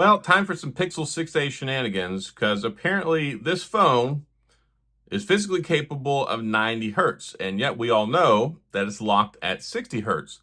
Well, time for some Pixel 6a shenanigans because apparently this phone is physically capable of 90 hertz, and yet we all know that it's locked at 60 hertz.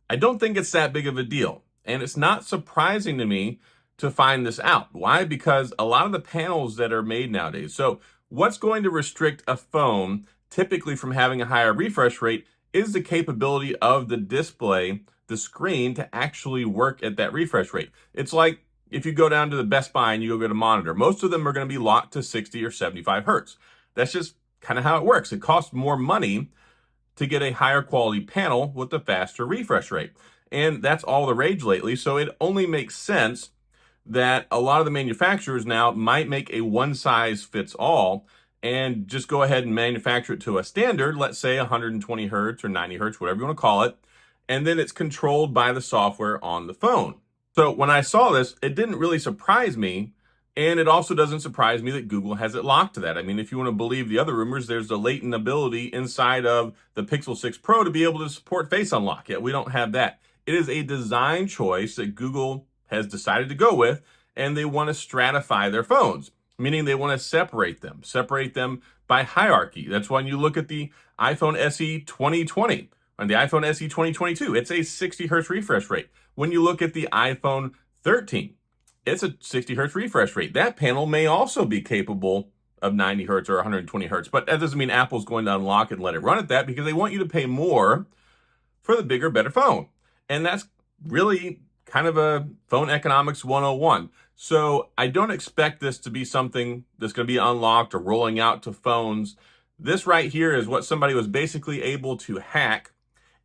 I don't think it's that big of a deal, and it's not surprising to me to find this out. Why? Because a lot of the panels that are made nowadays. So, what's going to restrict a phone typically from having a higher refresh rate is the capability of the display, the screen, to actually work at that refresh rate. It's like if you go down to the Best Buy and you go get a monitor, most of them are going to be locked to 60 or 75 hertz. That's just kind of how it works. It costs more money to get a higher quality panel with a faster refresh rate. And that's all the rage lately. So it only makes sense that a lot of the manufacturers now might make a one size fits all and just go ahead and manufacture it to a standard, let's say 120 hertz or 90 hertz, whatever you want to call it. And then it's controlled by the software on the phone. So when I saw this, it didn't really surprise me. And it also doesn't surprise me that Google has it locked to that. I mean, if you want to believe the other rumors, there's a latent ability inside of the Pixel 6 Pro to be able to support Face Unlock. Yet we don't have that. It is a design choice that Google has decided to go with, and they want to stratify their phones, meaning they want to separate them by hierarchy. That's when you look at the iPhone SE 2020 and the iPhone SE 2022, it's a 60 hertz refresh rate. When you look at the iPhone 13, it's a 60 hertz refresh rate. That panel may also be capable of 90 hertz or 120 hertz, but that doesn't mean Apple's going to unlock it and let it run at that because they want you to pay more for the bigger, better phone. And that's really kind of a phone economics 101. So I don't expect this to be something that's going to be unlocked or rolling out to phones. This right here is what somebody was basically able to hack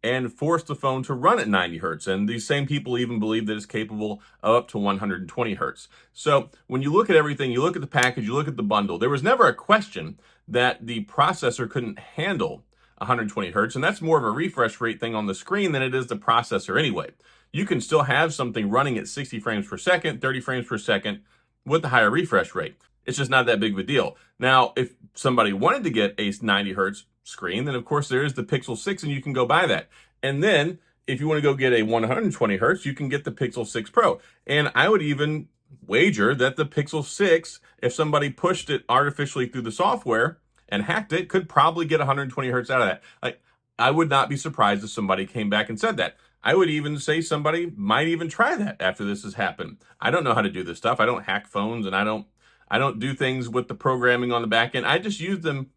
and force the phone to run at 90 hertz. And these same people even believe that it's capable of up to 120 hertz. So when you look at everything, you look at the package, you look at the bundle, there was never a question that the processor couldn't handle 120 hertz. And that's more of a refresh rate thing on the screen than it is the processor anyway. You can still have something running at 60 frames per second, 30 frames per second with the higher refresh rate. It's just not that big of a deal. Now, if somebody wanted to get a 90 hertz screen, then of course there is the Pixel 6 and you can go buy that. And then if you want to go get a 120 hertz, you can get the Pixel 6 Pro. And I would even wager that the Pixel 6, if somebody pushed it artificially through the software and hacked it, could probably get 120 hertz out of that. I would not be surprised if somebody came back and said that. I would even say somebody might even try that after this has happened. I don't know how to do this stuff. I don't hack phones and I don't do things with the programming on the back end. I just use them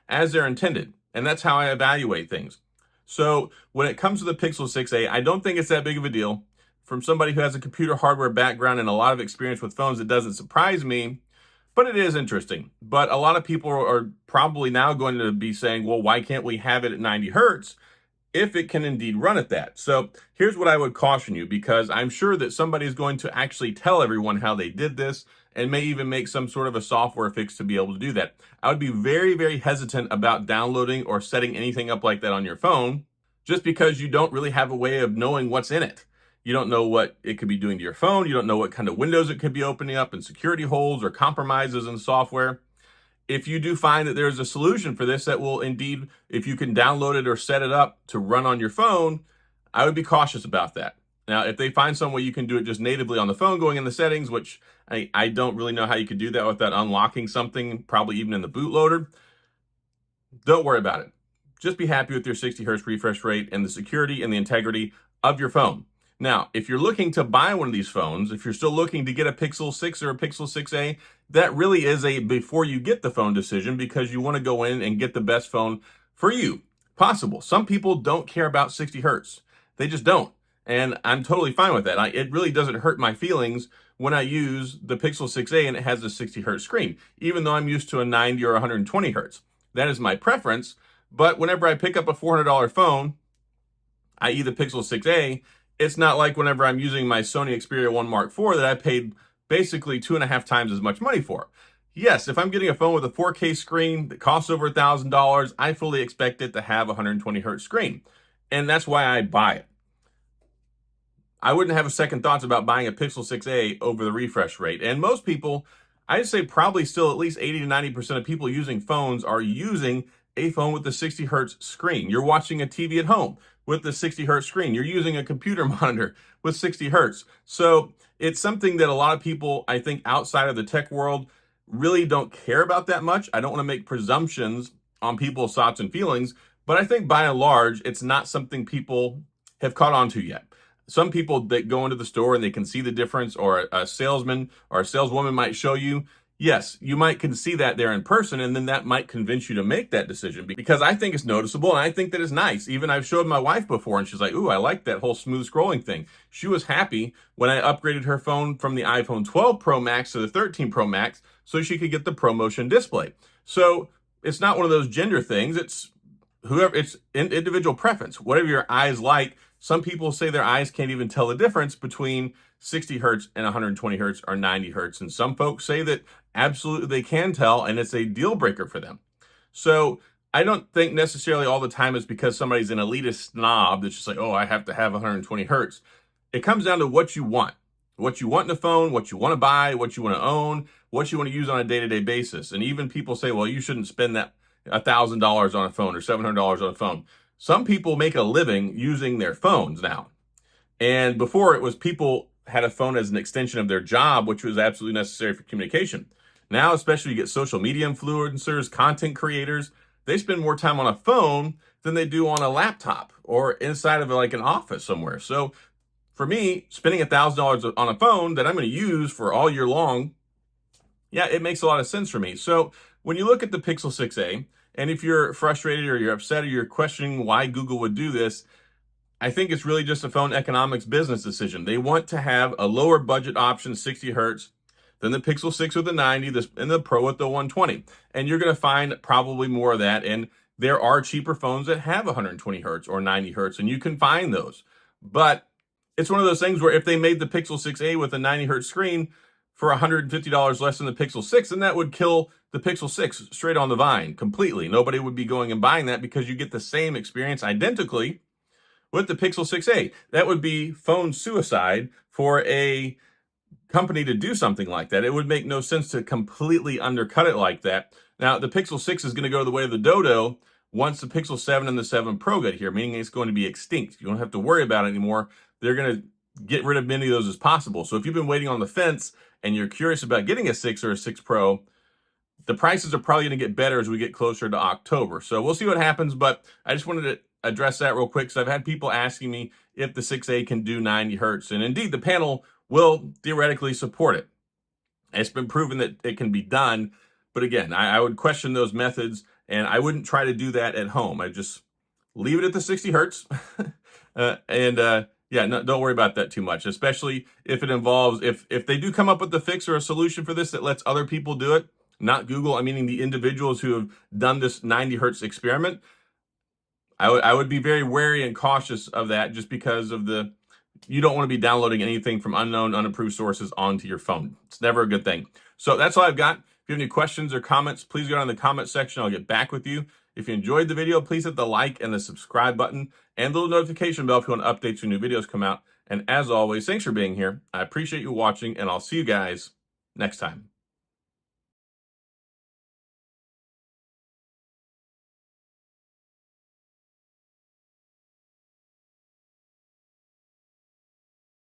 as they're intended. And that's how I evaluate things. So when it comes to the Pixel 6a, I don't think it's that big of a deal. From somebody who has a computer hardware background and a lot of experience with phones, it doesn't surprise me, but it is interesting. But a lot of people are probably now going to be saying, well, why can't we have it at 90 hertz if it can indeed run at that? So here's what I would caution you, because I'm sure that somebody is going to actually tell everyone how they did this and may even make some sort of a software fix to be able to do that. I would be very, very hesitant about downloading or setting anything up like that on your phone, just because you don't really have a way of knowing what's in it. You don't know what it could be doing to your phone. You don't know what kind of windows it could be opening up and security holes or compromises in software. If you do find that there's a solution for this that will indeed, if you can download it or set it up to run on your phone, I would be cautious about that. Now, if they find some way you can do it just natively on the phone, going in the settings, which I don't really know how you could do that without unlocking something, probably even in the bootloader, don't worry about it. Just be happy with your 60 hertz refresh rate and the security and the integrity of your phone. Now, if you're looking to buy one of these phones, if you're still looking to get a Pixel 6 or a Pixel 6a, that really is a before you get the phone decision, because you want to go in and get the best phone for you possible. Some people don't care about 60 hertz. They just don't. And I'm totally fine with that. It really doesn't hurt my feelings when I use the Pixel 6a and it has a 60 hertz screen, even though I'm used to a 90 or 120 hertz. That is my preference. But whenever I pick up a $400 phone, i.e. the Pixel 6a, it's not like whenever I'm using my Sony Xperia 1 Mark IV that I paid basically 2.5 times as much money for. Yes, if I'm getting a phone with a 4K screen that costs over $1,000, I fully expect it to have a 120 hertz screen. And that's why I buy it. I wouldn't have a second thoughts about buying a Pixel 6a over the refresh rate. And most people, I'd say probably still at least 80 to 90% of people using phones are using a phone with a 60 hertz screen. You're watching a TV at home with the 60 hertz screen. You're using a computer monitor with 60 hertz. So it's something that a lot of people, I think, outside of the tech world really don't care about that much. I don't want to make presumptions on people's thoughts and feelings, but I think by and large, it's not something people have caught on to yet. Some people that go into the store and they can see the difference, or a salesman or a saleswoman might show you. Yes, you might can see that there in person, and then that might convince you to make that decision, because I think it's noticeable and I think that it's nice. Even I've showed my wife before and she's like, ooh, I like that whole smooth scrolling thing. She was happy when I upgraded her phone from the iPhone 12 Pro Max to the 13 Pro Max so she could get the ProMotion display. So it's not one of those gender things. It's individual preference, whatever your eyes like. Some people say their eyes can't even tell the difference between 60 hertz and 120 hertz or 90 hertz. And some folks say that absolutely they can tell, and it's a deal breaker for them. So I don't think necessarily all the time it's because somebody's an elitist snob that's just like, oh, I have to have 120 hertz. It comes down to what you want in a phone, what you want to buy, what you want to own, what you want to use on a day-to-day basis. And even people say, well, you shouldn't spend that $1,000 on a phone or $700 on a phone. Some people make a living using their phones now. And before, it was people had a phone as an extension of their job, which was absolutely necessary for communication. Now, especially, you get social media influencers, content creators. They spend more time on a phone than they do on a laptop or inside of like an office somewhere. So for me, spending $1,000 on a phone that I'm going to use for all year long, yeah, it makes a lot of sense for me. So when you look at the Pixel 6a, and if you're frustrated or you're upset or you're questioning why Google would do this, I think it's really just a phone economics business decision. They want to have a lower budget option, 60 hertz, than the Pixel 6 with the 90, and the Pro with the 120. And you're going to find probably more of that. And there are cheaper phones that have 120 hertz or 90 hertz, and you can find those. But it's one of those things where if they made the Pixel 6a with a 90 hertz screen for $150 less than the Pixel 6, then that would kill the Pixel 6 straight on the vine completely. Nobody would be going and buying that because you get the same experience identically with the Pixel 6a. That would be phone suicide for a company to do something like that. It would make no sense to completely undercut it like that. Now, the Pixel 6 is going to go the way of the dodo once the Pixel 7 and the 7 Pro get here, meaning it's going to be extinct. You don't have to worry about it anymore. They're going to get rid of many of those as possible. So if you've been waiting on the fence and you're curious about getting a 6 or a 6 Pro, the prices are probably going to get better as we get closer to October. So we'll see what happens, but I just wanted to address that real quick because I've had people asking me if the 6a can do 90 hertz. And indeed, the panel will theoretically support it. It's been proven that it can be done. But again, I would question those methods, and I wouldn't try to do that at home. I just leave it at the 60 hertz. Yeah, no, don't worry about that too much, especially if it involves, if they do come up with a fix or a solution for this that lets other people do it, not Google, I mean the individuals who have done this 90 hertz experiment, I would be very wary and cautious of that, just because of you don't want to be downloading anything from unknown, unapproved sources onto your phone. It's never a good thing. So that's all I've got. If you have any questions or comments, please go down in the comment section. I'll get back with you. If you enjoyed the video, please hit the like and the subscribe button and the little notification bell if you want updates when new videos come out. And as always, thanks for being here. I appreciate you watching, and I'll see you guys next time.